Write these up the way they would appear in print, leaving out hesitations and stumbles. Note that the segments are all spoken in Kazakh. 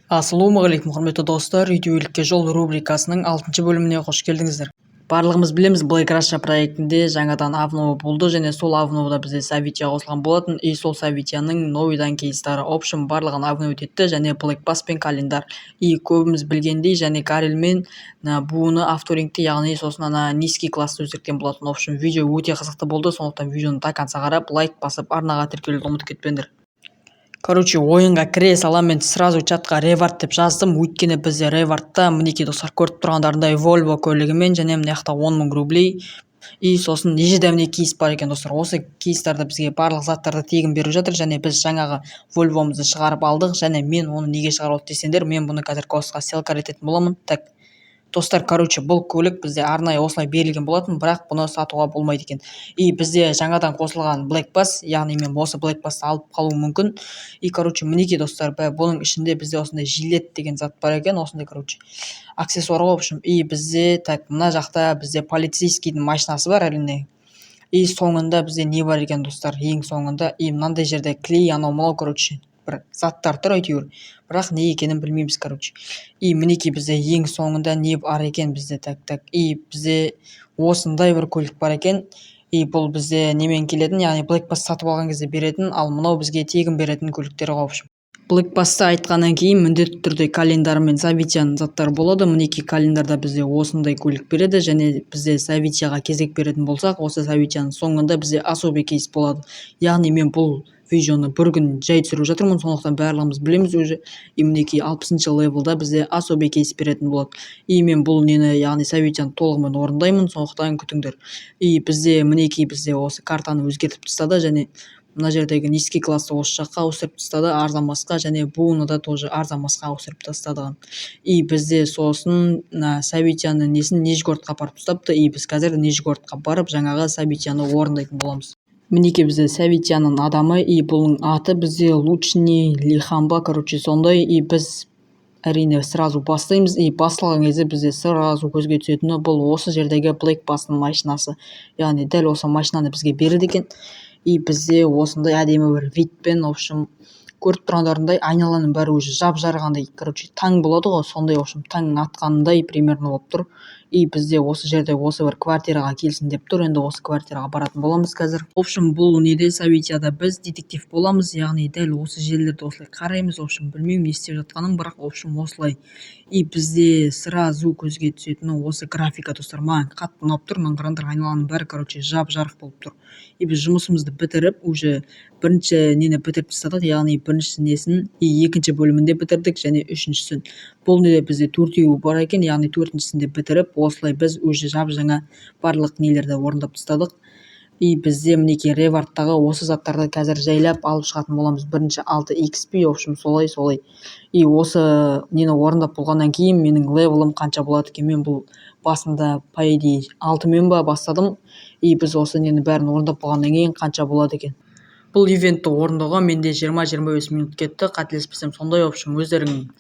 Ассалаумағалейкум құрметті достар, үйдеулікке жол рубрикасының 6 бөліміне қош келдіңіздер. Барлығымыз білеміз, Black Russia проектінде жаңадан обнова болды және сол обновада бізде Savitya қосылған болатын. И сол Savityaның новидан кейстары общем барлығын обновить етті және Black Bass пен календар. И көбіміз білгендей және Карел мен буыны авторингте, яғни сосын низкий классты өзгерткен болатын. Общем видео өте қызықты болды, сондықтан видеоны до конца қарап лайк басып арнаға тіркелуді ұмытып кетпеңдер. Ойынға кіре сала мен сразу чатқа ревард деп жаздым, өйткені бізде ревардта мінекей достар көріп тұрғандарындай Volvo көлігімен және мына жақта 10 000 рублей и сосын ежедәуіне кейс бар екен достар. Осы кейстарды бізге барлық заттарды тегін беріп жатыр және біз жаңағы Volvo'мызды шығарып алдық және мен оны неге шығарып алдым десеңдер, мен бұны қазір костқа ссылка ететін боламын. Так достар, бұл көлік бізде арнайы осылай берілген болатын, бірақ бұны сатуға болмайды екен. И бізде жаңадан қосылған Black Bass, яғни мен осы Black Bass'ты алып қалуым мүмкін. И мінекей достар, бұның ішінде бізде осындай жилет деген зат бар екен, осындай аксессуар ғой, в общем. И бізде мына жақта бізде полицейскийдің машинасы бар әрине. И соңында бізде не бар екен достар, ең соңында и мынандай жерде клей анау бір заттар тұр әйтеуір, бірақ не екенін білмейміз. И мінекей бізде ең соңында не бар екен бізде, и бізде осындай бір көлік бар екен. И бұл бізде немен келетін, яғни Black Bass сатып алған кезде беретін, ал мынау бізге тегін беретін көліктер ғой. Black Bass'ты айтқаннан кейін міндетті түрде календар мен Savityaның заттары болады. Мінекей календарда бізде осындай көлік береді және бізде Savityaға кезек беретін болсақ, осы Savityaның соңында бізде особый кейс болады. Яғни мен бұл видеоны бір күн жай түсіріп жатырмын, сондықтан барлығымыз білеміз уже. И мінекей 60-шы левелда бізде особый кейс беретін болады. И мен бұл яғни Savitяны толығымен орындаймын, сондықтан күтіңдер. И бізде мінекей бізде осы картаны өзгертіп тастады және мына жердегі низкий классты осы жаққа ауыстырып тастады арзанбасқа және буыны да тоже арзанбасқа ауыстырып тастады. И бізде сосын Savitяны Нижгородқа апарып тастапты. И біз қазір Нижгородқа барып жаңағы Savitяны орындайтын боламыз. Мінекей бізде Savitяның адамы, и бұның аты бізде Лучний Лихамба, сондай. И біз әрине сразу бастаймыз. И басталған кезде бізде сразу көзге түсетіні бұл осы жердегі Black Bass'ның машинасы. Яғни дәл осы машинаны бізге береді екен. И бізде осындай әдемі бір видпен, в общем, көріп тұрғандарындай айналаның бәрі уже жап-жарғандай, таң болады ғой, сондай, в общем, таң атқандай примерно болып тұр. И бізде осы жерде осы бір квартираға келсін деп тұр. Енді осы квартираға баратын боламыз қазір. В общем, бұл неде Savitяда біз детектив боламыз, яғни дәл осы жерлерді осылай қараймыз. В общем, білмеймін не істеп жатқанын, бірақ в общем осылай. И бізде сразу көзге түсетіні осы графика достар. Маған қатты ұнап тұр, мына қараңдар, айналаның бәрі жап-жарық болып тұр. И біз жұмысымызды бітіріп, уже бірінші нені бітіріп тастадық, яғни бірінші несін и екінші бөлімінде бітірдік және үшіншісін. Бұл неде бізде төртеуі бар екен, яғни төртіншісінде бітіріп, осылай біз уже жап-жаңа барлық нелерді орындап тастадық. И бізде мінекей ревардтағы осы заттарды қазір жайлап алып шығатын боламыз. Бірінші 6 XP, в общем, солай. И осы нені орындап болғаннан кейін менің левелім қанша болады екен? Мен бұл басында по идее 6-мен бастадым. И біз осы нені бәрін орындап болғаннан кейін қанша болады екен? Бұл ивентті орындауға менде 20-25 минут кетті, қателеспесем сондай. В общем, өздерің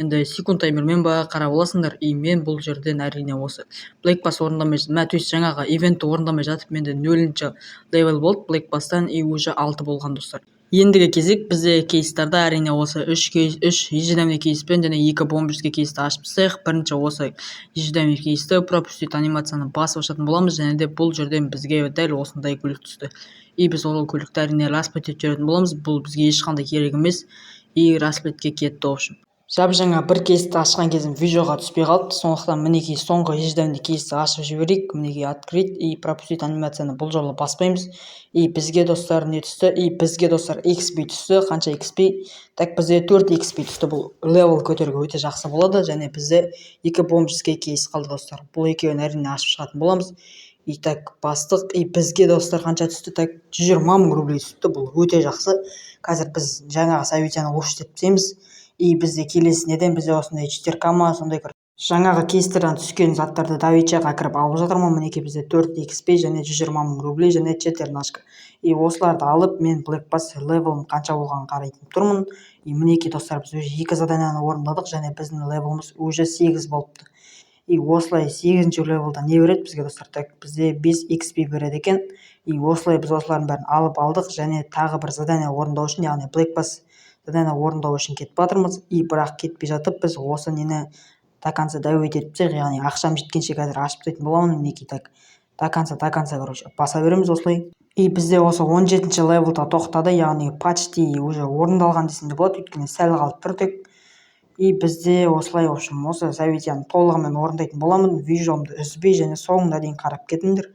енді секунд таймермен қарап аласыңдар. И мен бұл жерден әрине осы Black Bass орындамай, жаңағы ивентті орындамай жатып менде 0-ші левел болды Black Bass'тан, и уже 6 болған достар. Ендігі кезек бізде кейстарда әрине осы 3 ежедәуіне кейспен және 2 бомберский кейсті ашып тастайық. Бірінші осы ежедәуіне кейсті пропустить анимацияны басып ашатын боламыз және де бұл жерден бізге дәл осындай көлік түсті. И біз ол көлікті әрине расплет етіп жүретін боламыз. Бұл бізге ешқандай керек емес. И расплетке кетті, в общем. Жап-жаңа бір кейсті ашқан кезім видеоға түспей қалыпты, сондықтан мінекей соңғы ежедәуіне кейсті ашып жіберейік. Мінекей открыть и пропустить анимацияны бұл жолы баспаймыз. И бізге достар не түсті? И бізге достар XP түсті. Қанша XP? Так, бізде 4 XP түсті. Бұл левел көтеруге өте жақсы болады және бізде 2 бомберский кейс қалды достар. Бұл екеуін әрине ашып шығатын боламыз. И так бастық. И бізге достар қанша түсті? Так, 120 000 рублей түсті. Бұл өте жақсы. Қазір біз жаңағы Savitяны офштетпейміз. И бізде келесі неден бізде осындай 4К ма, сондай жаңағы кейстерден түскен заттарды Davica'ға кіріп алып жатырмын. Мінекей бізде 4 XP және 120 000 рублей және 14. И осыларды алып мен Black Bass левелім қанша болғанын қарайтын тұрмын. И мінекей достар, біз уже 2 заданияны орындадық және біздің левеліміз уже 8 болыпты. И осылай 8-ші левелда не береді бізге достар? Так, бізде 5 XP береді екен. И осылай біз осылардың бәрін алып алдық және тағы бір задания орындау үшін, яғни Black Bass задание орындау үшін кетіп жатырмыз. И бірақ кетпей жатып біз осы нені до конца дәует етіп тек, яғни ақшам жеткенше қазір ашып тастайтын боламын. Мінекей так до конца короче баса береміз осылай. И бізде осы 17-ші левелда тоқтады, яғни почти уже орындалған десем де болады, өйткені сәл қалып тұр тек. И бізде осылай, в общем, осы событияны толығымен орындайтын боламын. Видеомды үзбей және соңына дейін қарап кетіңдер.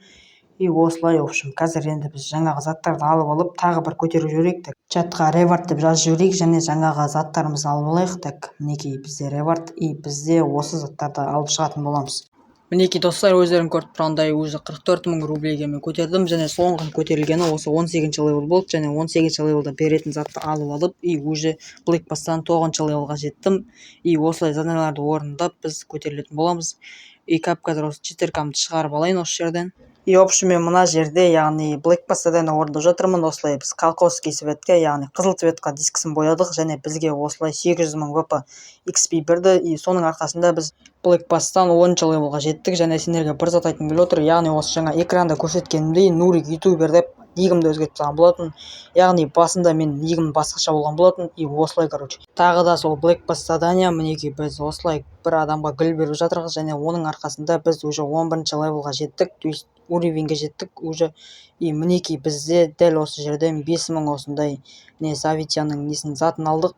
И осылай, в общем, қазір енді біз жаңағы заттарды алып алып тағы бір көтеріп жіберейік. Так чатқа ревард деп жазып жіберейік және жаңағы заттарымызды алып алайық. Так мінекей бізде ревард, и бізде осы заттарды алып шығатын боламыз. Мінекей достар, өздерің көріп тұрғандай уже 44 000 рубльге мен көтердім және соңғы көтерілгені осы 18-ші левел болды және 18-ші левелда беретін затты алып алып и уже Black Pass'тан 9-ші левелға жеттім. И осылай заданияларды орындап біз көтерілетін боламыз. И қазір осы 4K'мды шығарып алайын осы жерден. И в общем мен мына жерде, яғни Black Pass задание орындап жатырмын. Осылай біз колхозский светке, яғни қызыл цветқа дискісін боядық және бізге осылай 800 000 VP XP берді. И соның арқасында біз Black Pass'тан 10-ші левелға жеттік және сендерге бір зат айтқым келіп отыр. Яғни осы жаңа экранда көрсеткенімдей Нурик ютубер деп нигімді өзгертіп тастаған болатын. Яғни басында мен нигім басқаша болған болатын. И осылай, короче. Тағы да сол Black Pass задание, мінекей біз осылай бір адамға гүл беріп жатырмыз және оның арқасында біз уже 11-ші левелға жеттік. То есть уровеньге жеттік уже. И мінекей бізде дәл осы жерден 5000 осындай не Савитияның несін затын алдық.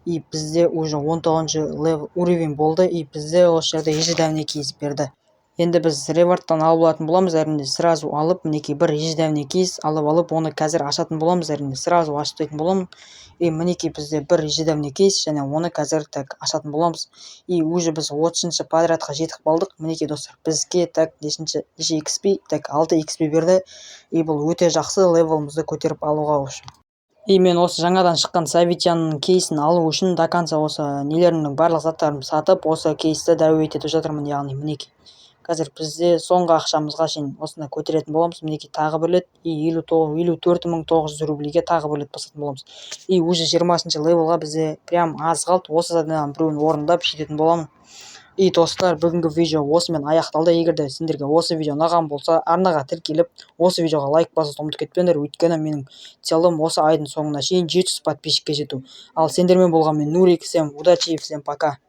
И бізде уже 19-ші левел уровень болды. И бізде осы жерде ежедневный кейс берді. Енді біз ревардтан алып алатын боламыз, әрине сразу алып, мінекей бір ежедневный кейс алып оны қазір ашатын боламыз, әрине сразу ашып тастайтын боламын. И мінекей бізде бір ежедневный кейс және оны қазір так ашатын боламыз. И уже біз 30-ші подрядқа жетіп қалдық. Мінекей достар, бізге так неше XP, так 6 XP берді. И бұл өте жақсы левелімізді көтеріп алуға үшін. И мен осы жаңадан шыққан Савитянның кейсін алу үшін до конца осы нелерімнің барлық заттарын сатып, осы кейсті дәует етіп жатырмын, яғни мінекей. Қазір бізде соңғы ақшамызға шейін осыны көтеретін боламыз. Мінекей тағы бір рет и 54 900 рубльге тағы бір рет басатын боламыз. И уже 20-ші левелға бізде прям аз қалды. Осы заданиялардың біреуін орындап жететін боламын. И достар, бүгінгі видео осымен аяқталды. Егер де сендерге осы видео ұнаған болса, арнаға тіркеліп, осы видеоға лайк басуды ұмытып кетпеңдер, өйткені менің целым осы айдың соңына шейін 700 подписчикке жету. Ал сендермен болған мен Нурик, всем удачи и всем пока.